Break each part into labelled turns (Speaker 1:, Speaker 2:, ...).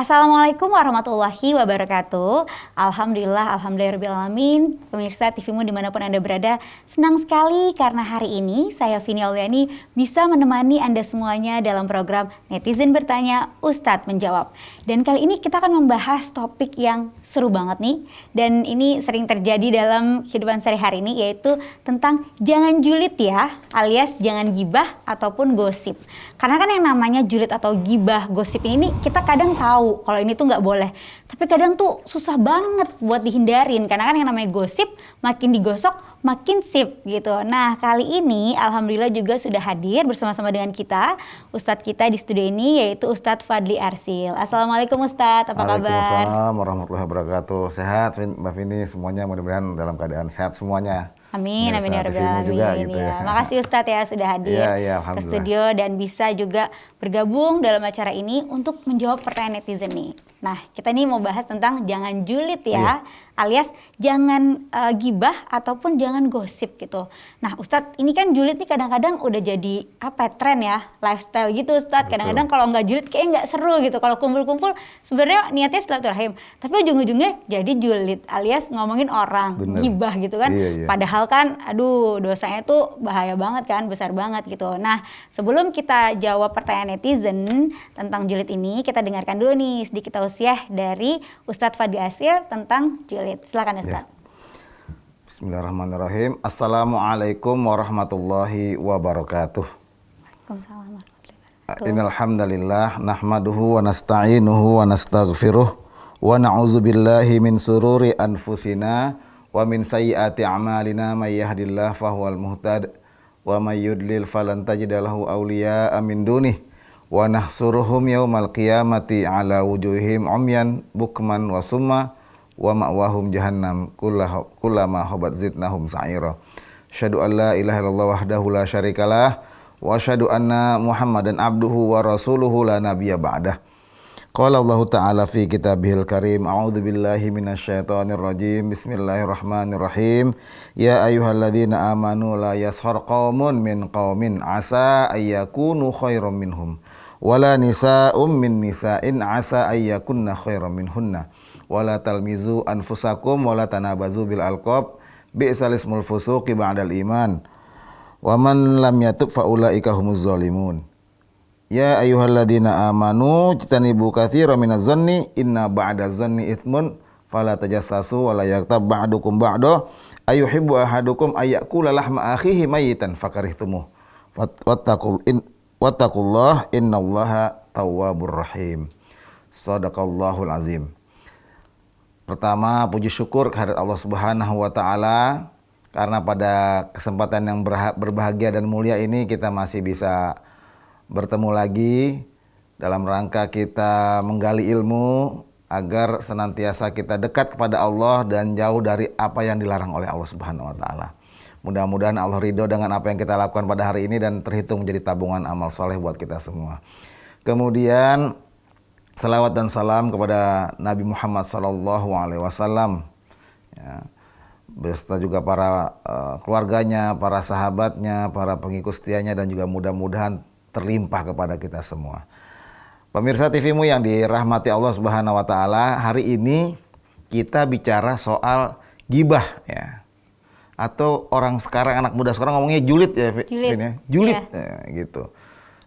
Speaker 1: Assalamualaikum warahmatullahi wabarakatuh. Alhamdulillahirrabbilalamin. Pemirsa TVmu dimanapun Anda berada, senang sekali karena hari ini saya Vini Auliani bisa menemani Anda semuanya dalam program Netizen Bertanya, Ustadz Menjawab. Dan kali ini kita akan membahas topik yang seru banget nih. Dan ini sering terjadi dalam kehidupan sehari-hari ini, yaitu tentang jangan julid ya, alias jangan gibah ataupun gosip. Karena kan yang namanya julid atau gibah, gosip ini kita kadang tahu kalau ini tuh nggak boleh, tapi kadang tuh susah banget buat dihindarin karena kan yang namanya gosip makin digosok makin sip gitu. Nah kali ini alhamdulillah juga sudah hadir bersama-sama dengan kita Ustadz kita di studio ini, yaitu Ustadz Fadli Arsil. Assalamualaikum Ustadz, apa kabar?
Speaker 2: Waalaikumsalam warahmatullahi wabarakatuh. Sehat Mbak Vini, semuanya mudah-mudahan dalam keadaan sehat semuanya.
Speaker 1: Amin, amin ya rabbal alamin.
Speaker 2: Gitu
Speaker 1: ya. Makasih Ustadz ya sudah hadir ke studio dan bisa juga bergabung dalam acara ini untuk menjawab pertanyaan netizen nih. Nah, kita nih mau bahas tentang jangan julid ya, alias jangan gibah ataupun jangan gosip gitu. Nah, Ustadz, ini kan julid nih kadang-kadang udah jadi tren ya, lifestyle gitu Ustadz. Kadang-kadang kalau nggak julid kayaknya nggak seru gitu. Kalau kumpul-kumpul sebenarnya niatnya silaturahim, tapi ujung-ujungnya jadi julid alias ngomongin orang, gibah gitu kan. Padahal kan aduh dosanya tuh bahaya banget kan, besar banget gitu. Nah, sebelum kita jawab pertanyaan netizen tentang julid ini, kita dengarkan dulu nih sedikit tausiah dari Ustadz Fadli Arsil tentang julid. Silakan Ustadz.
Speaker 2: Bismillahirrahmanirrahim. Assalamualaikum warahmatullahi wabarakatuh.
Speaker 1: Waalaikumsalam warahmatullahi wabarakatuh.
Speaker 2: Innal hamdalillah nahmaduhu wa nasta'inuhu wa nastaghfiruh wa na'udzu billahi min sururi anfusina wa min sayyiati a'malina may yahdihillahu fahuwal muhtad wa may yudlil falan tajida lahu awliya'a min dunih wa nahsuruhum yaumal qiyamati ala wujuhihim umyan bukman wa summa wa ma'wahum jahannam kullama habat zidnahum sa'ira. Asyhadu an la ilaha illallah wahdahu la syarikalah wa asyhadu anna Muhammadan abduhu wa rasuluhu la nabiyya ba'dah. Qala Allah Ta'ala fi kitabihil karim, a'udzu billahi minasyaitonir rajim, bismillahirrahmanirrahim. Ya ayyuhalladzina amanu la yashar qaumun min qaumin asa ayyakunu khairam minhum wala nisa'um min nisa'in asa ayyakunna khairam minhunna wala talmizu anfusakum wala tanabazu bil alqab bi'sal ismul fusuqi ba'dal iman wa man lam yatub fa ulaika humuz zalimun. Ya ayyuhalladzina amanu jtanibu katsiran minaz zanni inna ba'da zanni itsmun fala tajassasu wa la yaghtab ba'dukum ba'da ayuhibbu ahadukum ayyakula lahma akhihi mayitan fakarihtumuh wattaqullah innallaha tawwabur rahim. Shadaqallahul azim. Pertama, puji syukur kehadirat Allah Subhanahu wa taala karena pada kesempatan yang berbahagia dan mulia ini kita masih bisa bertemu lagi dalam rangka kita menggali ilmu agar senantiasa kita dekat kepada Allah dan jauh dari apa yang dilarang oleh Allah Subhanahu wa taala. Mudah-mudahan Allah ridho dengan apa yang kita lakukan pada hari ini dan terhitung menjadi tabungan amal soleh buat kita semua. Kemudian salawat dan salam kepada Nabi Muhammad SAW, ya, beserta juga para keluarganya, para sahabatnya, para pengikut setianya, dan juga mudah-mudahan terlimpah kepada kita semua. Pemirsa TVmu yang dirahmati Allah Subhanahu wa taala, hari ini kita bicara soal gibah ya. Atau orang sekarang, anak muda sekarang ngomongnya julid ya, julid ya, gitu.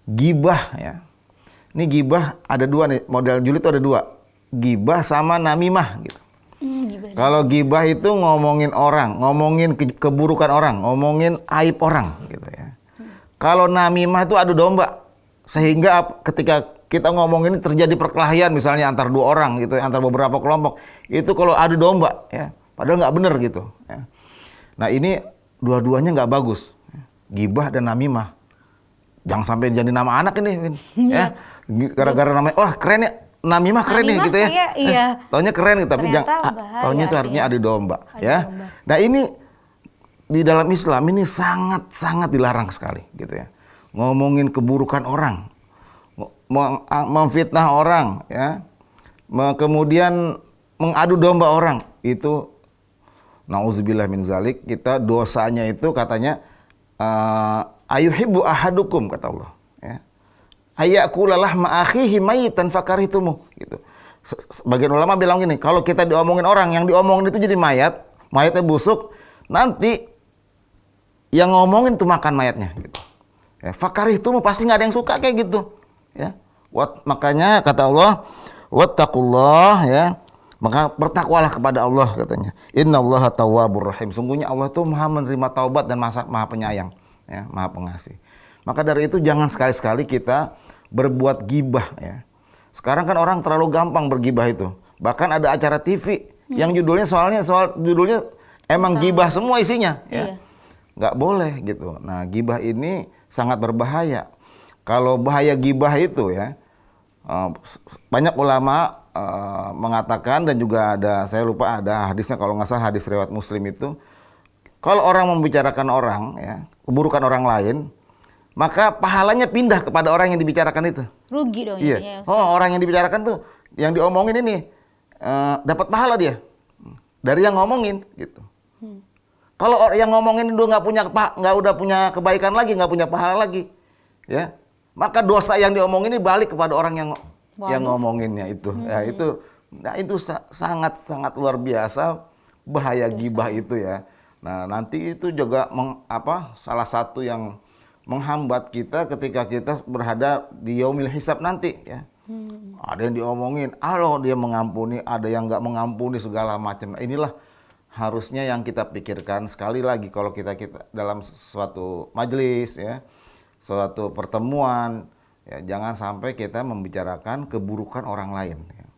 Speaker 2: Gibah ya. Ini gibah ada dua nih, model julid itu ada dua. Gibah sama namimah gitu. Kalau gibah itu ngomongin orang, ngomongin keburukan orang, ngomongin aib orang gitu ya. Kalau namimah itu adu domba, sehingga ketika kita ngomongin terjadi perkelahian misalnya antar dua orang gitu, antar beberapa kelompok, itu kalau adu domba ya, padahal nggak benar gitu. Ya. Nah ini dua-duanya nggak bagus, gibah dan namimah. Jangan sampai jadi nama anak ini, ya. Gara-gara namanya, wah keren ya, namimah keren nih gitu ya. Iya. Taunya keren gitu, tapi taunya itu artinya adu domba, ya. Domba. Nah ini di dalam Islam ini sangat dilarang sekali gitu ya. Ngomongin keburukan orang, memfitnah orang ya. Kemudian mengadu domba orang, itu nauzubillah min zalik, kita dosanya itu katanya ayuhibbu ahadukum kata Allah ya. Ayakula lahma akhihi mayitan fakarihtumu gitu. Sebagian ulama bilang gini, kalau kita diomongin orang, yang diomongin itu jadi mayatnya busuk, nanti yang ngomongin tuh makan mayatnya gitu. Ya, fakarih itu pasti nggak ada yang suka kayak gitu. Ya. Makanya kata Allah, wattaqullah, ya. Maka bertakwalah kepada Allah katanya. Innallaha tawwabur rahim. Sungguhnya Allah tuh Maha menerima taubat dan Maha penyayang, ya, Maha pengasih. Maka dari itu jangan sekali-sekali kita berbuat gibah, ya. Sekarang kan orang terlalu gampang bergibah itu. Bahkan ada acara TV yang judulnya judulnya emang gibah semua isinya, ya. Nggak boleh gitu. Nah, gibah ini sangat berbahaya. Kalau bahaya gibah itu, ya, banyak ulama mengatakan, dan juga saya lupa ada hadisnya, kalau nggak salah hadis riwayat Muslim itu, kalau orang membicarakan orang, ya, keburukan orang lain, maka pahalanya pindah kepada orang yang dibicarakan itu.
Speaker 1: Rugi dong.
Speaker 2: Iya. Orang yang dibicarakan tuh, yang diomongin ini dapat pahala dia dari yang ngomongin gitu. Kalau yang ngomongin itu nggak udah punya kebaikan lagi, nggak punya pahala lagi, ya, maka dosa yang diomongin ini balik kepada orang yang ngomonginnya itu. Ya, itu sangat luar biasa bahaya gibah itu, ya. Nah, nanti itu juga salah satu yang menghambat kita ketika kita berada di yaumil hisab nanti, ya. Ada yang diomongin, dia mengampuni, ada yang nggak mengampuni segala macam. Inilah harusnya yang kita pikirkan sekali lagi kalau kita dalam suatu majelis, ya, suatu pertemuan, ya, jangan sampai kita membicarakan keburukan orang lain, ya.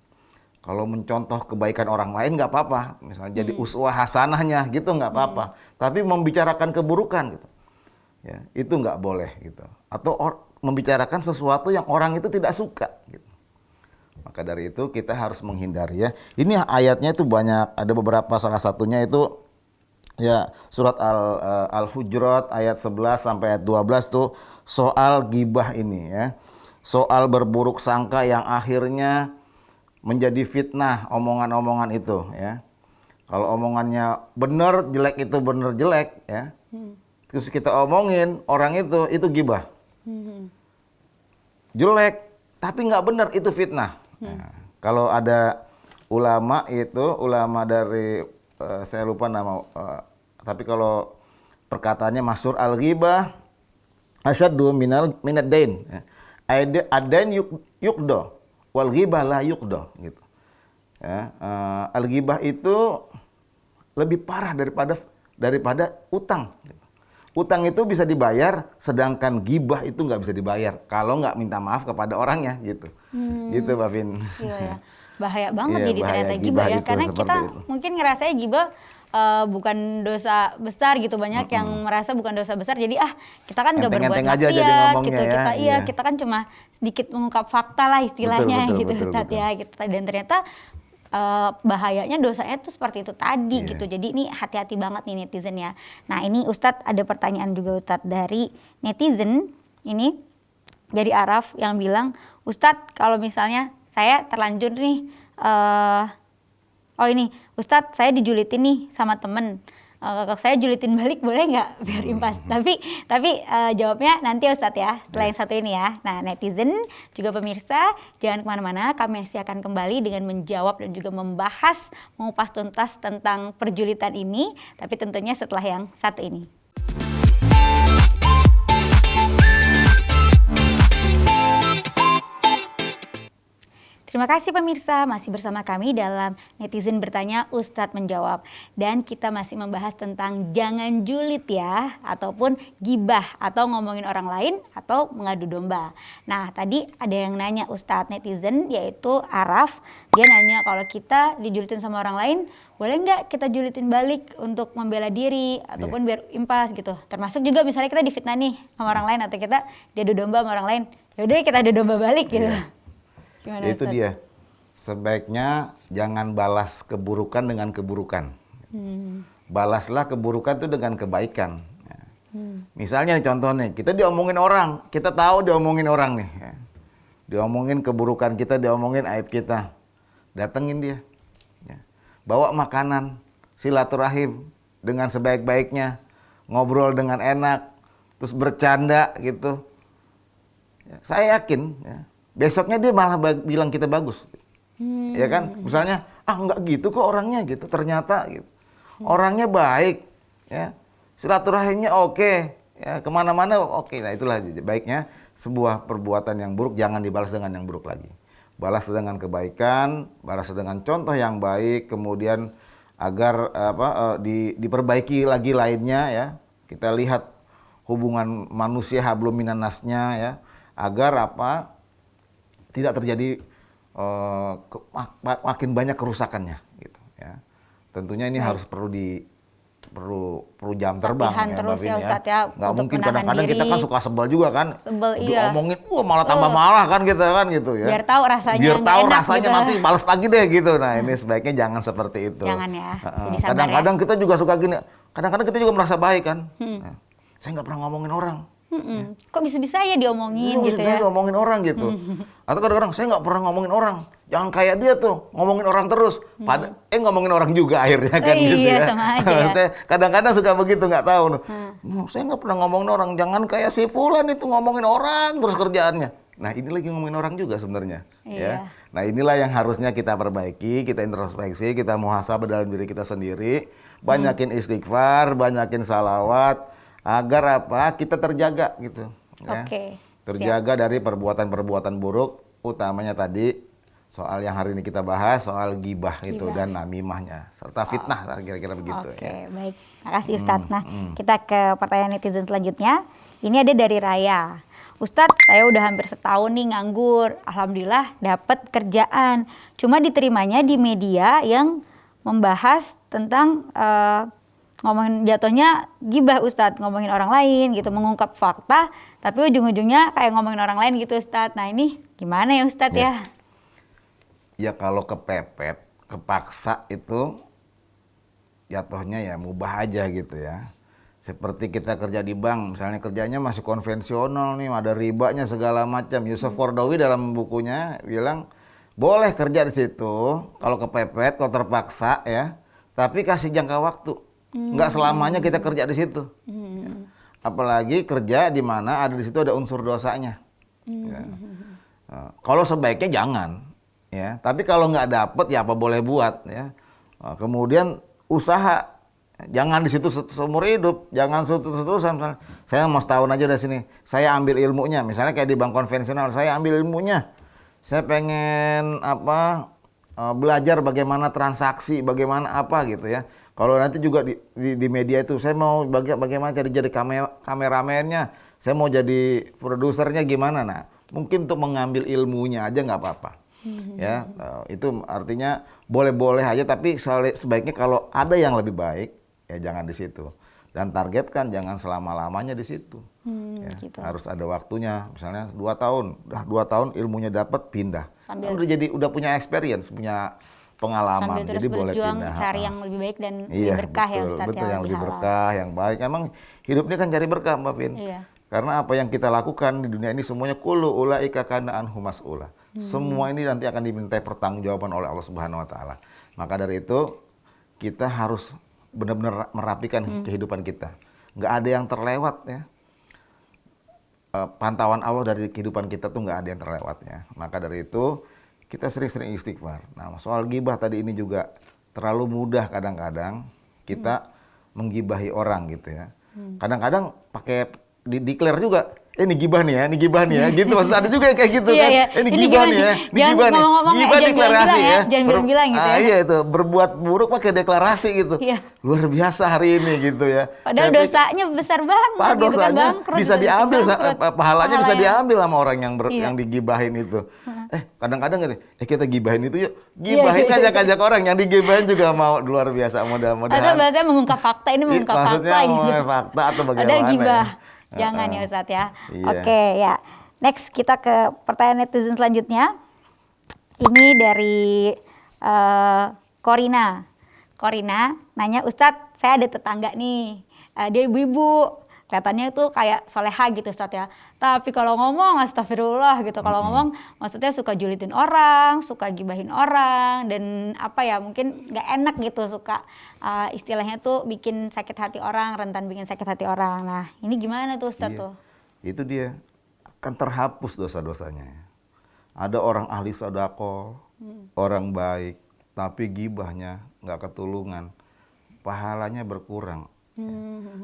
Speaker 2: Kalau mencontoh kebaikan orang lain nggak apa-apa, misalnya jadi uswah hasanahnya gitu nggak apa-apa. Tapi membicarakan keburukan gitu, ya, itu nggak boleh gitu. Atau membicarakan sesuatu yang orang itu tidak suka gitu. Maka dari itu kita harus menghindari, ya. Ini ayatnya itu banyak, ada beberapa, salah satunya itu, ya, surat Al-Hujurat ayat 11 sampai ayat 12 tuh soal gibah ini, ya. Soal berburuk sangka yang akhirnya menjadi fitnah, omongan-omongan itu, ya. Kalau omongannya benar jelek itu benar jelek, ya. Terus kita omongin orang itu gibah. Jelek tapi nggak benar, itu fitnah. Nah, kalau ada ulama dari saya lupa nama, tapi kalau perkataannya masyhur, al-ghibah asyaddu minad dain. Ad-dain yuqda wal ghibah la yuqda gitu. Ya, al-ghibah itu lebih parah daripada utang. Utang itu bisa dibayar, sedangkan gibah itu nggak bisa dibayar kalau nggak minta maaf kepada orangnya gitu. Gitu, Mbak Vin.
Speaker 1: Iya. Bahaya banget
Speaker 2: Iya,
Speaker 1: jadi
Speaker 2: bahaya
Speaker 1: ternyata gibah, ya.
Speaker 2: itu,
Speaker 1: Karena kita
Speaker 2: itu.
Speaker 1: mungkin ngerasanya gibah bukan dosa besar gitu. Banyak yang merasa bukan dosa besar, jadi kita kan nggak berbuat maksiat gitu. Kita kan cuma sedikit mengungkap fakta lah istilahnya, betul, Ustaz, ya. Gitu. Dan ternyata bahayanya dosanya tuh seperti itu tadi, gitu. Jadi ini hati-hati banget nih netizen, ya. Nah, ini Ustadz ada pertanyaan juga, Ustadz, dari netizen ini, dari Araf, yang bilang, Ustadz, kalau misalnya saya terlanjur nih, Ustadz, saya dijulitin nih sama temen, saya julitin balik boleh nggak biar impas? Tapi jawabnya nanti, Ustadz, ya, setelah yang satu ini, ya. Nah, netizen juga pemirsa, jangan kemana-mana, kami masih akan kembali dengan menjawab dan juga membahas, mengupas tuntas tentang perjulitan ini, tapi tentunya setelah yang satu ini. Terima kasih pemirsa, masih bersama kami dalam Netizen Bertanya, Ustadz Menjawab. Dan kita masih membahas tentang jangan julid, ya, ataupun gibah, atau ngomongin orang lain, atau mengadu domba. Nah, tadi ada yang nanya, Ustadz, netizen, yaitu Araf. Dia nanya, kalau kita dijulitin sama orang lain, boleh nggak kita julitin balik untuk membela diri, ataupun biar impas gitu. Termasuk juga misalnya kita difitnah nih sama orang lain, atau kita diadu domba sama orang lain. Yaudah kita adu domba balik gitu. Gimana,
Speaker 2: itu Ustaz? Dia, sebaiknya jangan balas keburukan dengan keburukan. Balaslah keburukan itu dengan kebaikan. Misalnya contohnya, kita diomongin orang, kita tahu diomongin orang nih, ya. Diomongin keburukan kita, diomongin aib kita, datengin dia, ya. Bawa makanan, silaturahim dengan sebaik-baiknya, ngobrol dengan enak, terus bercanda gitu. Ya, saya yakin, ya, besoknya dia malah bilang kita bagus. Ya kan? Misalnya, nggak gitu kok orangnya gitu. Ternyata gitu. Orangnya baik, ya. Silaturahimnya oke, ya, kemana-mana oke. Nah itulah baiknya sebuah perbuatan yang buruk jangan dibalas dengan yang buruk lagi. Balas dengan kebaikan, balas dengan contoh yang baik, kemudian agar diperbaiki lagi lainnya ya. Kita lihat hubungan manusia hablum minan nasnya ya, agar tidak terjadi makin banyak kerusakannya gitu ya. Tentunya ini harus perlu jam terbang
Speaker 1: latihan
Speaker 2: ya,
Speaker 1: terus
Speaker 2: Mbak Vin,
Speaker 1: ya Ustadz ya,
Speaker 2: nggak
Speaker 1: untuk
Speaker 2: mungkin
Speaker 1: menahan
Speaker 2: kadang-kadang kita
Speaker 1: diri.
Speaker 2: kan suka sebel juga kan.
Speaker 1: Sebel, iya.
Speaker 2: Diomongin, malah tambah marah kan kita kan gitu ya.
Speaker 1: Biar tahu rasanya
Speaker 2: Biar
Speaker 1: nggak
Speaker 2: tahu
Speaker 1: enak
Speaker 2: rasanya
Speaker 1: gitu.
Speaker 2: nanti balas lagi deh gitu. Nah ini sebaiknya jangan seperti itu.
Speaker 1: Jangan ya, jadi sabar
Speaker 2: Kadang-kadang kita juga suka gini. Kadang-kadang kita juga merasa baik kan. Nah, saya nggak pernah ngomongin orang.
Speaker 1: Kok bisa-bisa ya diomongin gitu
Speaker 2: Saya
Speaker 1: ya?
Speaker 2: ngomongin orang gitu. Atau kadang-kadang saya nggak pernah ngomongin orang. Jangan kayak dia tuh ngomongin orang terus. Ngomongin orang juga akhirnya kan gitu
Speaker 1: Iya,
Speaker 2: ya.
Speaker 1: sama aja ya.
Speaker 2: Maksudnya kadang-kadang suka begitu nggak tahu. Saya nggak pernah ngomongin orang. Jangan kayak si Fulan itu ngomongin orang terus kerjaannya. Nah ini lagi ngomongin orang juga sebenarnya.
Speaker 1: Iya.
Speaker 2: Ya. Nah inilah yang harusnya kita perbaiki, kita introspeksi, kita muhasabah dalam diri kita sendiri. Banyakin istighfar, banyakin salawat. Agar kita terjaga gitu. Ya.
Speaker 1: Oke,
Speaker 2: Terjaga dari perbuatan-perbuatan buruk, utamanya tadi soal yang hari ini kita bahas, soal gibah itu dan namimahnya, serta fitnah kira-kira begitu.
Speaker 1: Oke,
Speaker 2: Ya.
Speaker 1: baik. Makasih Ustadz. Nah, kita ke pertanyaan netizen selanjutnya. Ini ada dari Raya. Ustadz, saya udah hampir setahun nih nganggur. Alhamdulillah dapat kerjaan. Cuma diterimanya di media yang membahas tentang ngomongin jatuhnya gibah Ustadz, ngomongin orang lain gitu, mengungkap fakta, tapi ujung-ujungnya kayak ngomongin orang lain gitu Ustadz. Nah ini gimana ya Ustadz ya?
Speaker 2: Ya kalau kepepet, kepaksa itu jatuhnya ya mubah aja gitu ya. Seperti kita kerja di bank, misalnya kerjanya masih konvensional nih, ada ribanya segala macam. Yusuf Qaradawi dalam bukunya bilang, boleh kerja di situ kalau kepepet, kalau terpaksa ya, tapi kasih jangka waktu. Nggak selamanya kita kerja di situ. Apalagi kerja di mana ada di situ ada unsur dosanya. Ya. Kalau sebaiknya jangan, ya. Tapi kalau nggak dapet ya apa boleh buat, ya. Kemudian usaha, jangan di situ seumur hidup, jangan terus-terusan. Saya mau setahun aja dari sini, saya ambil ilmunya. Misalnya kayak di bank konvensional, saya ambil ilmunya. Saya pengen belajar bagaimana transaksi, bagaimana apa gitu ya. Kalau nanti juga di media itu, saya mau bagaimana jadi kameramennya, saya mau jadi produsernya gimana. Nah, mungkin untuk mengambil ilmunya aja nggak apa-apa. Ya, itu artinya boleh-boleh aja, tapi sebaiknya kalau ada yang lebih baik, ya jangan di situ. Dan targetkan jangan selama-lamanya di situ. Ya,
Speaker 1: Gitu.
Speaker 2: harus ada waktunya, misalnya 2 tahun, udah 2 tahun ilmunya dapat pindah.
Speaker 1: Sambil
Speaker 2: udah punya experience, punya pengalaman,
Speaker 1: Sambil terus
Speaker 2: jadi boleh
Speaker 1: berjuang
Speaker 2: pindah.
Speaker 1: cari yang lebih baik dan
Speaker 2: Iya,
Speaker 1: lebih berkah ya
Speaker 2: betul,
Speaker 1: Ustadz
Speaker 2: betul,
Speaker 1: ya,
Speaker 2: yang lebih
Speaker 1: halal.
Speaker 2: berkah, yang baik. Emang hidup ini kan cari berkah, Mbak Vin.
Speaker 1: Iya.
Speaker 2: Karena apa yang kita lakukan di dunia ini semuanya kullu ulaika kana anhu mas'ula. Semua ini nanti akan dimintai pertanggungjawaban oleh Allah Subhanahu wa taala. Maka dari itu kita harus benar-benar merapikan kehidupan kita. Nggak ada yang terlewat ya. Pantauan Allah dari kehidupan kita tuh nggak ada yang terlewatnya. Maka dari itu kita sering-sering istighfar. Nah, soal gibah tadi ini juga terlalu mudah kadang-kadang kita menggibahi orang gitu ya. Kadang-kadang pakai declare juga. Ini gibah nih ya, gitu. Maksud ada juga kayak gitu
Speaker 1: Iya,
Speaker 2: kan.
Speaker 1: iya.
Speaker 2: Ini
Speaker 1: Ini
Speaker 2: gibah
Speaker 1: gimana
Speaker 2: nih ya,
Speaker 1: nih?
Speaker 2: ini
Speaker 1: Jangan
Speaker 2: gibah nih.
Speaker 1: ngomong-ngomong ya,
Speaker 2: Gibah
Speaker 1: jangan
Speaker 2: deklarasi
Speaker 1: bilang-bilang ya,
Speaker 2: ya.
Speaker 1: jangan bilang-bilang gitu ya.
Speaker 2: Iya itu, berbuat buruk pakai deklarasi gitu.
Speaker 1: Iya.
Speaker 2: Luar biasa hari ini gitu ya.
Speaker 1: Padahal
Speaker 2: Saya pikir-
Speaker 1: dosanya besar banget
Speaker 2: Padahal
Speaker 1: gitu kan,
Speaker 2: dosanya
Speaker 1: bangkrut,
Speaker 2: bisa diambil, pahalanya bisa
Speaker 1: Pahalanya.
Speaker 2: diambil sama orang
Speaker 1: Iya.
Speaker 2: yang digibahin itu. Kadang-kadang gitu, kita gibahin itu yuk, gibahin ajak-ajak orang yang digibahin juga mau luar biasa
Speaker 1: Atau
Speaker 2: mudah-mudahan.
Speaker 1: bahasanya mengungkap fakta, ini mengungkap
Speaker 2: Maksudnya
Speaker 1: fakta gitu.
Speaker 2: mengungkap fakta atau bagaimana
Speaker 1: Padahal
Speaker 2: ya?
Speaker 1: gibah. Jangan ya Ustadz ya.
Speaker 2: Iya.
Speaker 1: Oke ya. Next kita ke pertanyaan netizen selanjutnya. Ini dari Korina. Korina nanya, Ustadz saya ada tetangga nih. Dia ibu-ibu. Kelihatannya tuh kayak soleha gitu Ustadz ya. Tapi kalau ngomong astagfirullah gitu. Kalau ngomong maksudnya suka julitin orang, suka gibahin orang. Dan apa ya mungkin gak enak gitu. Suka istilahnya tuh bikin sakit hati orang, rentan bikin sakit hati orang. Nah ini gimana tuh Ustadz tuh?
Speaker 2: Itu dia akan terhapus dosa-dosanya. Ada orang ahli sedekah, orang baik, tapi gibahnya nggak ketulungan, pahalanya berkurang.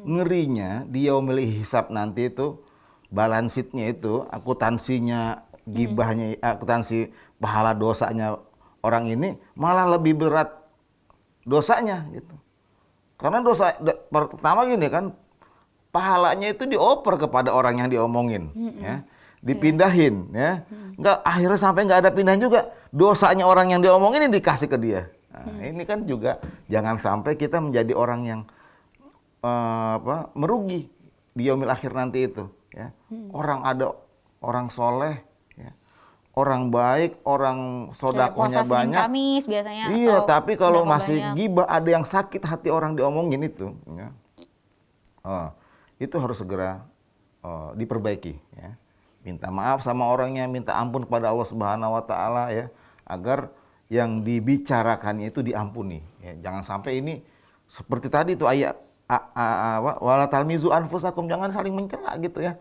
Speaker 2: Ngerinya dia memilih hisab nanti itu, balance sheet-nya itu, akuntansinya, gibahnya, akuntansi pahala dosanya orang ini malah lebih berat dosanya gitu. Karena pertama gini kan, pahalanya itu dioper kepada orang yang diomongin, ya, dipindahin, ya, akhirnya sampai nggak ada pindahan juga, dosanya orang yang diomongin ini dikasih ke dia. Nah, ini kan juga jangan sampai kita menjadi orang yang merugi di yaumil akhir nanti itu, ya. Orang soleh, ya, orang baik, orang sodakohnya banyak.
Speaker 1: Kamis biasanya.
Speaker 2: Iya, tapi kalau masih
Speaker 1: banyak.
Speaker 2: gibah, ada yang sakit hati orang diomongin itu, ya. Itu harus segera diperbaiki, ya. Minta maaf sama orangnya, minta ampun kepada Allah Subhanahu wa taala, ya, agar yang dibicarakannya itu diampuni, ya. Jangan sampai ini seperti tadi itu ayat wala talmizu anfusakum, jangan saling mencela gitu, ya.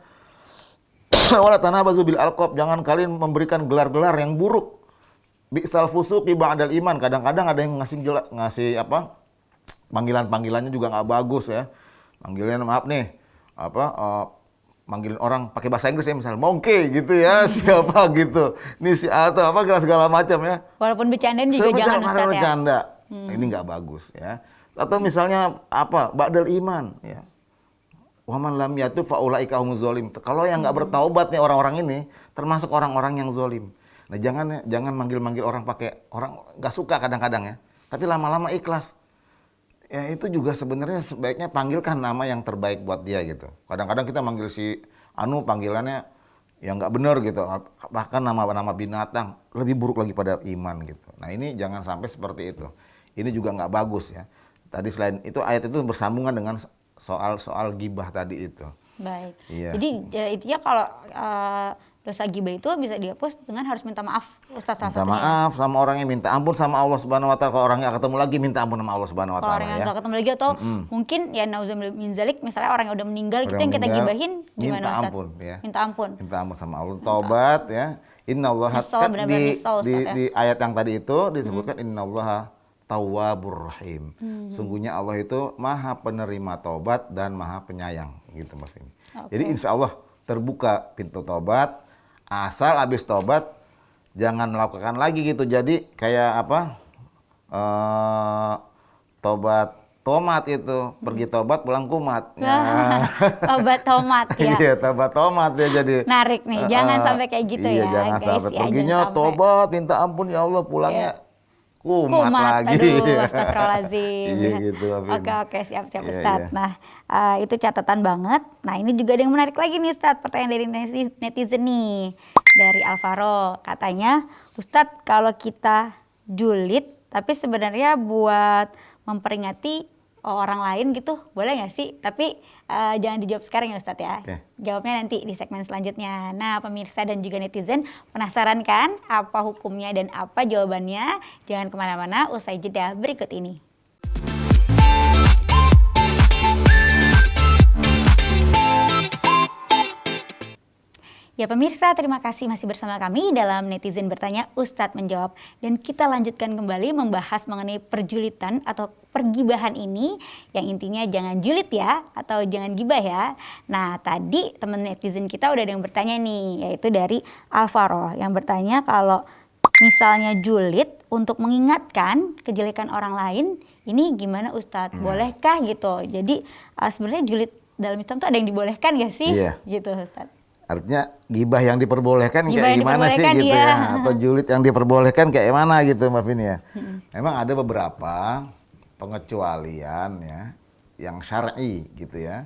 Speaker 2: Wala tanabazu bil alqab, jangan kalian memberikan gelar-gelar yang buruk. Bi'sal fusuqi ba'dal iman, kadang-kadang ada yang ngasih panggilan-panggilannya juga nggak bagus, ya. Panggilan maaf nih, manggilin orang pakai bahasa Inggris, ya, misalnya monkey gitu, ya, siapa gitu, nih si atau apa segala macam, ya.
Speaker 1: Walaupun bercandaan juga jangan, Ustaz, ya.
Speaker 2: Bercanda, ini nggak bagus, ya. Atau misalnya ba'dal iman, ya. Waman lam yatub faulaika humuz zalim. Kalau yang nggak bertaubat nih orang-orang ini termasuk orang-orang yang zalim. Nah, jangan manggil-manggil orang pakai, orang nggak suka kadang-kadang, ya. Tapi lama-lama ikhlas. Ya itu juga sebenarnya sebaiknya panggilkan nama yang terbaik buat dia gitu. Kadang-kadang kita manggil si panggilannya yang nggak benar gitu. Bahkan nama-nama binatang lebih buruk lagi pada iman gitu. Nah, ini jangan sampai seperti itu. Ini juga nggak bagus, ya. Tadi selain itu ayat itu bersambungan dengan soal gibah tadi itu.
Speaker 1: Baik.
Speaker 2: Iya.
Speaker 1: Jadi intinya kalau dosa gibah itu bisa dihapus dengan harus minta maaf, Ustaz, salah
Speaker 2: Minta
Speaker 1: satunya.
Speaker 2: maaf sama orangnya, minta ampun sama Allah Subhanahu wa taala. Kalau orangnya ketemu lagi, minta ampun sama Allah Subhanahu wa
Speaker 1: Kalau
Speaker 2: taala,
Speaker 1: orang yang
Speaker 2: ya.
Speaker 1: nggak ketemu lagi atau mungkin ya nauzubillah min zalik, misalnya orang yang udah meninggal
Speaker 2: Orang
Speaker 1: kita yang kita
Speaker 2: meninggal,
Speaker 1: gibahin gimana,
Speaker 2: minta
Speaker 1: Ustaz?
Speaker 2: ampun, ya.
Speaker 1: Minta ampun.
Speaker 2: Minta ampun sama Allah, taubat, ya. Innallaha,
Speaker 1: Nyesel,
Speaker 2: kan
Speaker 1: benar-benar nyesel, Ustaz, ya.
Speaker 2: di ayat yang tadi itu disebutkan innallaha tawwabur rahim. Sungguhnya Allah itu Maha penerima taubat dan Maha penyayang, gitu, Mas Vini. Jadi insya Allah terbuka pintu taubat, asal habis taubat jangan melakukan lagi gitu. Jadi kayak tobat tomat itu, pergi tobat pulang kumat. Ya.
Speaker 1: Obat tomat, ya.
Speaker 2: Iya, tobat tomat ya jadi.
Speaker 1: Narik nih, jangan sampai kayak gitu,
Speaker 2: iya,
Speaker 1: ya,
Speaker 2: jangan
Speaker 1: guys.
Speaker 2: sampai.
Speaker 1: Ya,
Speaker 2: Perginya
Speaker 1: jangan sampai.
Speaker 2: tobat, minta ampun, ya Allah, pulangnya kumat lagi.
Speaker 1: Aduh, astagfirullahaladzim.
Speaker 2: Iya gitu,
Speaker 1: Oke, siap-siap,
Speaker 2: Iya,
Speaker 1: Ustaz.
Speaker 2: iya.
Speaker 1: Nah, itu catatan banget. Nah, ini juga ada yang menarik lagi nih, Ustaz. Pertanyaan dari netizen nih. Dari Alvaro. Katanya, Ustaz, kalau kita julid, tapi sebenarnya buat memperingati orang lain gitu, boleh nggak sih? Tapi jangan dijawab sekarang, ya, Ustaz, ya.
Speaker 2: Oke.
Speaker 1: Jawabnya nanti di segmen selanjutnya. Nah, pemirsa dan juga netizen penasaran kan apa hukumnya dan apa jawabannya? Jangan kemana-mana, usai jeda berikut ini. Ya pemirsa, terima kasih masih bersama kami dalam Netizen Bertanya, Ustadz Menjawab. Dan kita lanjutkan kembali membahas mengenai perjulitan atau pergibahan ini, yang intinya jangan julid ya, atau jangan gibah ya. Nah, tadi teman netizen kita udah ada yang bertanya nih, yaitu dari Alvaro, yang bertanya kalau misalnya julid untuk mengingatkan kejelekan orang lain, ini gimana Ustadz? Bolehkah gitu? Jadi sebenarnya julid dalam Islam tuh ada yang dibolehkan gak sih?
Speaker 2: Iya.
Speaker 1: Gitu Ustadz.
Speaker 2: Artinya gibah yang diperbolehkan
Speaker 1: Gibah
Speaker 2: kayak
Speaker 1: yang
Speaker 2: gimana sih
Speaker 1: diperbolehkan,
Speaker 2: gitu,
Speaker 1: iya.
Speaker 2: ya? Atau julid yang diperbolehkan kayak mana gitu, Mbak Vini, ya? Memang ada beberapa pengecualian ya yang syar'i gitu ya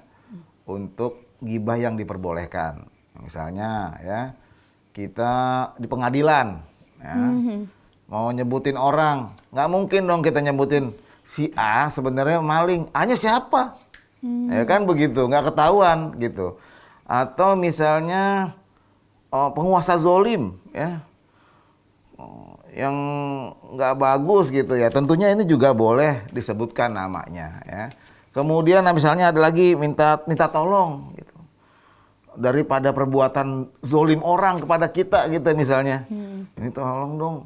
Speaker 2: untuk gibah yang diperbolehkan. Misalnya ya, kita di pengadilan ya, mau nyebutin orang, nggak mungkin dong kita nyebutin si A sebenarnya maling. A-nya siapa? Ya kan begitu, nggak ketahuan gitu. Atau misalnya penguasa zolim ya, yang nggak bagus gitu ya, tentunya ini juga boleh disebutkan namanya ya. Kemudian misalnya ada lagi minta tolong gitu, daripada perbuatan zolim orang kepada kita gitu misalnya, ini tolong dong,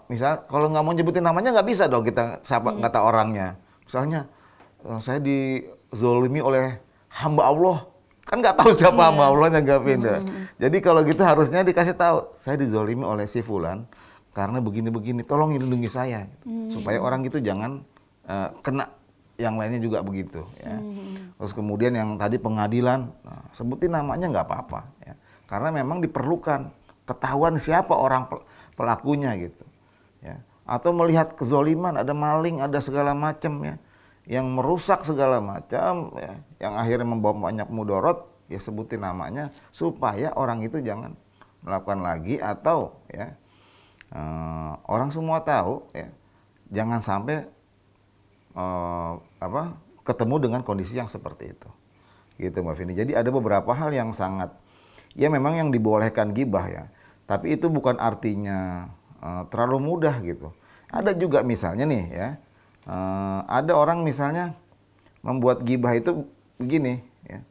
Speaker 2: Misal kalau nggak mau nyebutin namanya nggak bisa dong kita siapa kata orangnya. Misalnya saya dizolimi oleh hamba Allah, kan nggak tahu siapa hamba Allahnya, nggak beda. Jadi kalau gitu harusnya dikasih tahu, saya dizolimi oleh si fulan karena begini-begini, tolong lindungi saya, supaya orang itu jangan kena yang lainnya juga begitu. Ya. Terus kemudian yang tadi pengadilan, sebutin namanya nggak apa-apa, ya. Karena memang diperlukan ketahuan siapa orang pelakunya gitu, ya. Atau melihat kezoliman, ada maling, ada segala macam ya, yang merusak segala macam, ya, yang akhirnya membawa banyak mudorot, ya sebutin namanya supaya orang itu jangan melakukan lagi, atau ya orang semua tahu, ya, jangan sampai ketemu dengan kondisi yang seperti itu, gitu Mbak Vini. Jadi ada beberapa hal yang sangat, ya memang yang dibolehkan gibah ya, tapi itu bukan artinya terlalu mudah gitu. Ada juga misalnya nih ya, ada orang misalnya membuat gibah itu begini ya,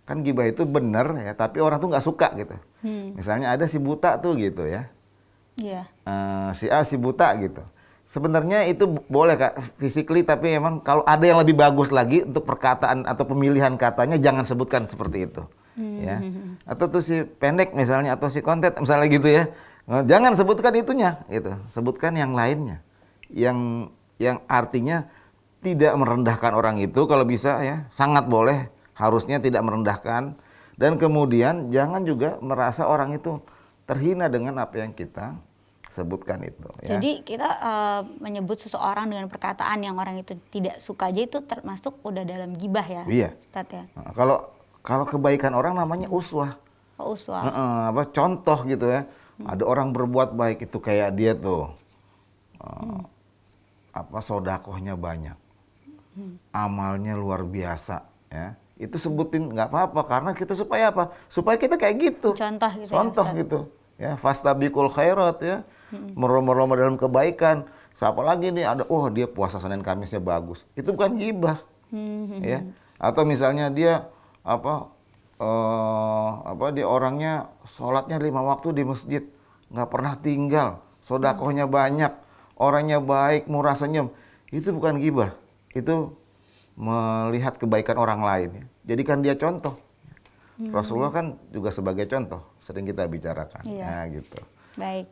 Speaker 2: kan gibah itu benar ya, tapi orang tuh nggak suka gitu. Misalnya ada si buta tuh gitu ya, si A si buta gitu. Sebenarnya itu boleh Kak, physically, tapi memang kalau ada yang lebih bagus lagi untuk perkataan atau pemilihan katanya, jangan sebutkan seperti itu. Ya. Atau tuh si pendek misalnya, atau si kontet misalnya gitu ya. Jangan sebutkan itunya gitu. Sebutkan yang lainnya. Yang artinya tidak merendahkan orang itu, kalau bisa ya, sangat boleh, harusnya tidak merendahkan. Dan kemudian jangan juga merasa orang itu terhina dengan apa yang kita sebutkan itu. Ya.
Speaker 1: Jadi kita menyebut seseorang dengan perkataan yang orang itu tidak suka aja, itu termasuk udah dalam gibah ya,
Speaker 2: Iya.
Speaker 1: Ustaz ya.
Speaker 2: Nah, kalau kebaikan orang namanya uswah.
Speaker 1: Uswah.
Speaker 2: Contoh gitu ya. Ada orang berbuat baik itu kayak dia tuh, sodakohnya banyak, amalnya luar biasa, ya. Itu sebutin nggak apa-apa, karena kita supaya apa? Supaya kita kayak gitu.
Speaker 1: Contoh gitu.
Speaker 2: Contoh
Speaker 1: ya,
Speaker 2: gitu. Ya, fastabiqul khairat ya. Merlomba-lomba dalam kebaikan. Siapa lagi nih ada, dia puasa Senin Kamisnya bagus. Itu bukan gibah. Ya. Atau misalnya dia dia orangnya sholatnya 5 waktu di masjid, nggak pernah tinggal, sodakohnya banyak, orangnya baik, murah senyum. Itu bukan gibah. Itu melihat kebaikan orang lain. Ya. Jadikan dia contoh. Rasulullah kan juga sebagai contoh, sering kita bicarakan.
Speaker 1: Iya.
Speaker 2: Ya, gitu.
Speaker 1: Baik,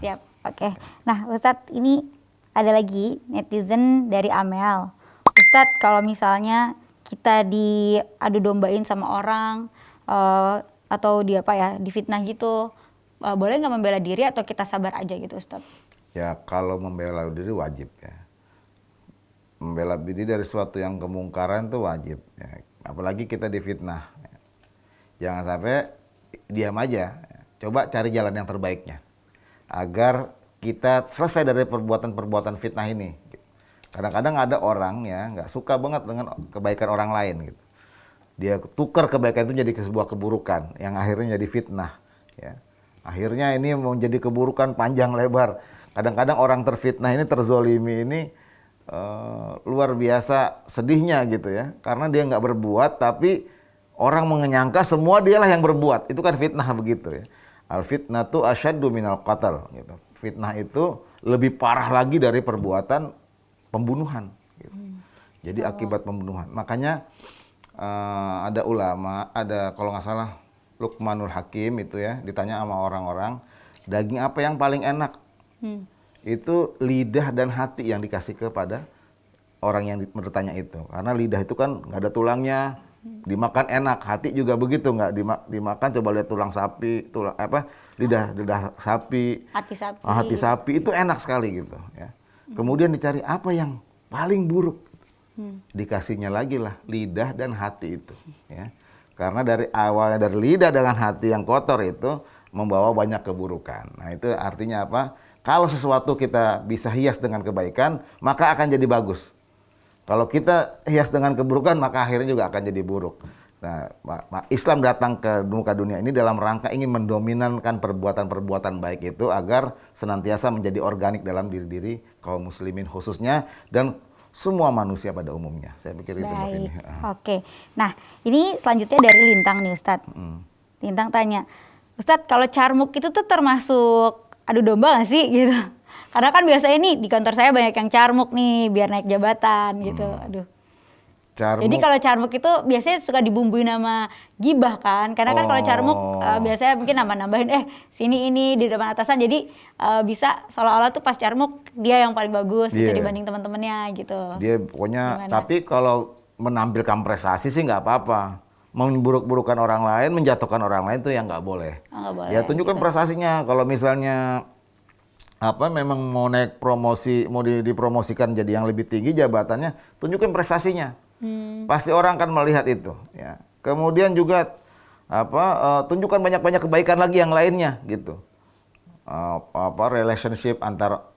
Speaker 1: siap. Oke. Nah, Ustadz, ini ada lagi netizen dari Amel. Ustadz, kalau misalnya kita diadu dombain sama orang atau difitnah gitu, boleh nggak membela diri atau kita sabar aja gitu, Ustadz?
Speaker 2: Ya, kalau membela diri wajib ya. Membela diri dari suatu yang kemungkaran itu wajib. Ya. Apalagi kita difitnah. Ya. Jangan sampai diam aja. Coba cari jalan yang terbaiknya agar kita selesai dari perbuatan-perbuatan fitnah ini. Kadang-kadang ada orang ya nggak suka banget dengan kebaikan orang lain gitu. Dia tukar kebaikan itu jadi sebuah keburukan yang akhirnya jadi fitnah. Ya. Akhirnya ini menjadi keburukan panjang lebar. Kadang-kadang orang terfitnah ini, terzolimi ini luar biasa sedihnya gitu ya, karena dia nggak berbuat tapi orang menyangka semua dialah yang berbuat. Itu kan fitnah begitu ya. Al fitnatu asyaddu minal qatl gitu. Fitnah itu lebih parah lagi dari perbuatan pembunuhan gitu. Jadi akibat pembunuhan. Makanya ada ulama, ada kalau nggak salah Luqmanul Hakim itu ya, ditanya sama orang-orang, daging apa yang paling enak? Itu lidah dan hati yang dikasih kepada orang yang bertanya itu. Karena lidah itu kan nggak ada tulangnya, dimakan enak. Hati juga begitu, nggak dimakan. Coba lihat tulang sapi, lidah sapi, hati sapi itu enak sekali gitu. Ya. Kemudian dicari apa yang paling buruk, dikasihnya lagi lah lidah dan hati itu. Ya. Karena dari awalnya dari lidah dengan hati yang kotor itu membawa banyak keburukan. Nah itu artinya apa? Kalau sesuatu kita bisa hias dengan kebaikan, maka akan jadi bagus. Kalau kita hias dengan keburukan, maka akhirnya juga akan jadi buruk. Nah, Islam datang ke muka dunia ini dalam rangka ingin mendominankan perbuatan-perbuatan baik itu agar senantiasa menjadi organik dalam diri-diri kaum muslimin khususnya dan semua manusia pada umumnya. Saya pikir itu Mbak Vini.
Speaker 1: Oke. Nah, ini selanjutnya dari Lintang nih Ustadz. Lintang tanya, Ustadz kalau carmuk itu tuh termasuk adu domba nggak sih gitu? Karena kan biasanya nih di kantor saya banyak yang carmuk nih biar naik jabatan gitu. Aduh.
Speaker 2: Carmuk.
Speaker 1: Jadi kalau carmuk itu biasanya suka dibumbuin sama gibah kan. Karena kan kalau carmuk biasanya mungkin nambah-nambahin sini ini di depan atasan. Jadi bisa seolah-olah tuh pas carmuk dia yang paling bagus gitu dibanding teman-temannya gitu.
Speaker 2: Dia pokoknya,
Speaker 1: Gimana?
Speaker 2: tapi kalau menampilkan prestasi sih nggak apa-apa. Memburuk-burukan orang lain, menjatuhkan orang lain tuh yang nggak boleh.
Speaker 1: Nggak boleh,
Speaker 2: Ya tunjukkan
Speaker 1: gitu.
Speaker 2: prestasinya. Kalau misalnya memang mau naik promosi, mau dipromosikan jadi yang lebih tinggi jabatannya, tunjukkan prestasinya. Pasti orang akan melihat itu. Ya. Kemudian juga tunjukkan banyak-banyak kebaikan lagi yang lainnya gitu. Relationship antar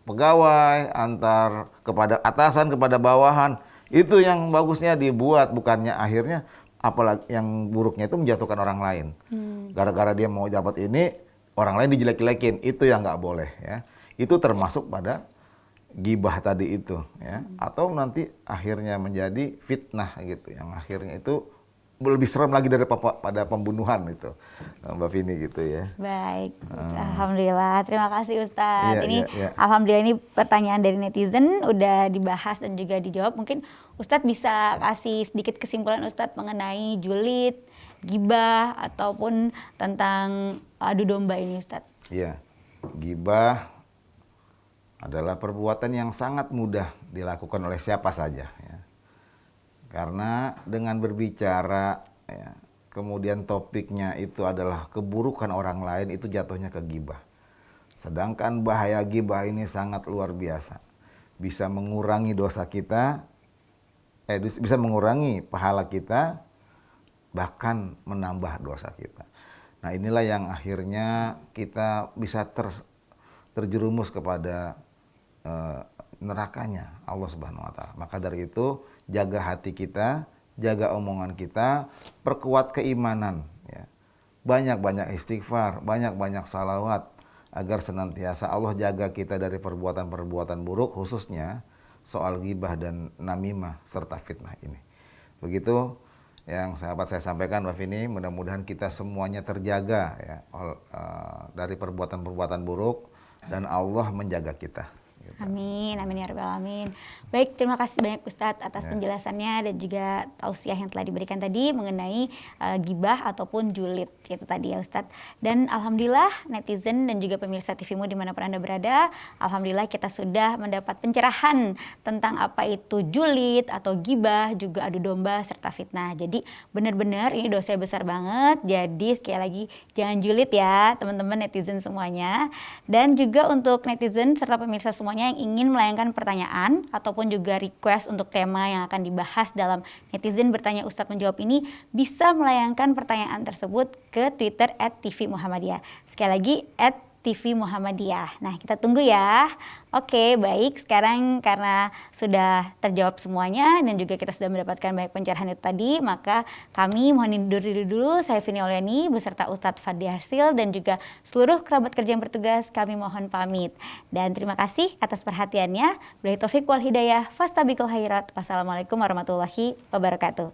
Speaker 2: pegawai, antar kepada atasan, kepada bawahan, itu yang bagusnya dibuat, bukannya akhirnya apalagi yang buruknya itu menjatuhkan orang lain. Gara-gara dia mau jabat ini, orang lain dijelek-jelekin, itu yang nggak boleh ya. Itu termasuk pada gibah tadi itu ya. Atau nanti akhirnya menjadi fitnah gitu, yang akhirnya itu lebih serem lagi daripada pembunuhan itu, Mbak Vini gitu ya.
Speaker 1: Baik, alhamdulillah. Terima kasih Ustadz.
Speaker 2: Iya,
Speaker 1: Ini
Speaker 2: iya.
Speaker 1: alhamdulillah ini pertanyaan dari netizen udah dibahas dan juga dijawab. Mungkin Ustadz bisa kasih sedikit kesimpulan Ustadz mengenai julid, gibah ataupun tentang adu domba ini Ustadz.
Speaker 2: Iya, gibah adalah perbuatan yang sangat mudah dilakukan oleh siapa saja ya. Karena dengan berbicara ya, kemudian topiknya itu adalah keburukan orang lain, itu jatuhnya ke gibah. Sedangkan bahaya gibah ini sangat luar biasa. Bisa mengurangi dosa kita, bisa mengurangi pahala kita, bahkan menambah dosa kita. Nah inilah yang akhirnya kita bisa terjerumus kepada nerakanya Allah Subhanahu wa Ta'ala. Maka dari itu jaga hati kita, jaga omongan kita, perkuat keimanan ya. Banyak-banyak istighfar, banyak-banyak salawat agar senantiasa Allah jaga kita dari perbuatan-perbuatan buruk, khususnya soal ghibah dan namimah serta fitnah ini. Begitu yang sahabat saya sampaikan, Mbak Vini, mudah-mudahan kita semuanya terjaga ya dari perbuatan-perbuatan buruk dan Allah menjaga kita.
Speaker 1: Amin, amin ya rabbal alamin. Baik, terima kasih banyak Ustadz atas penjelasannya dan juga tausiah yang telah diberikan tadi mengenai gibah ataupun julid itu tadi ya Ustadz. Dan alhamdulillah netizen dan juga pemirsa TVmu dimanapun Anda berada, alhamdulillah kita sudah mendapat pencerahan tentang apa itu julid atau gibah, juga adu domba serta fitnah. Jadi benar-benar ini dosa besar banget. Jadi sekali lagi jangan julid ya teman-teman netizen semuanya. Dan juga untuk netizen serta pemirsa semuanya yang ingin melayangkan pertanyaan ataupun juga request untuk tema yang akan dibahas dalam netizen bertanya Ustadz menjawab ini, bisa melayangkan pertanyaan tersebut ke Twitter @tvmuhammadiyah. Sekali lagi @TV Muhammadiyah. Nah, kita tunggu ya. Oke, baik. Sekarang karena sudah terjawab semuanya dan juga kita sudah mendapatkan banyak pencerahan itu tadi, maka kami mohon undur diri dulu. Saya Vini Auliani beserta Ustadz Fadli Harsil dan juga seluruh kerabat kerja yang bertugas, kami mohon pamit. Dan terima kasih atas perhatiannya. Billahi taufik wal hidayah. Fastabiqul khairat. Wassalamualaikum warahmatullahi wabarakatuh.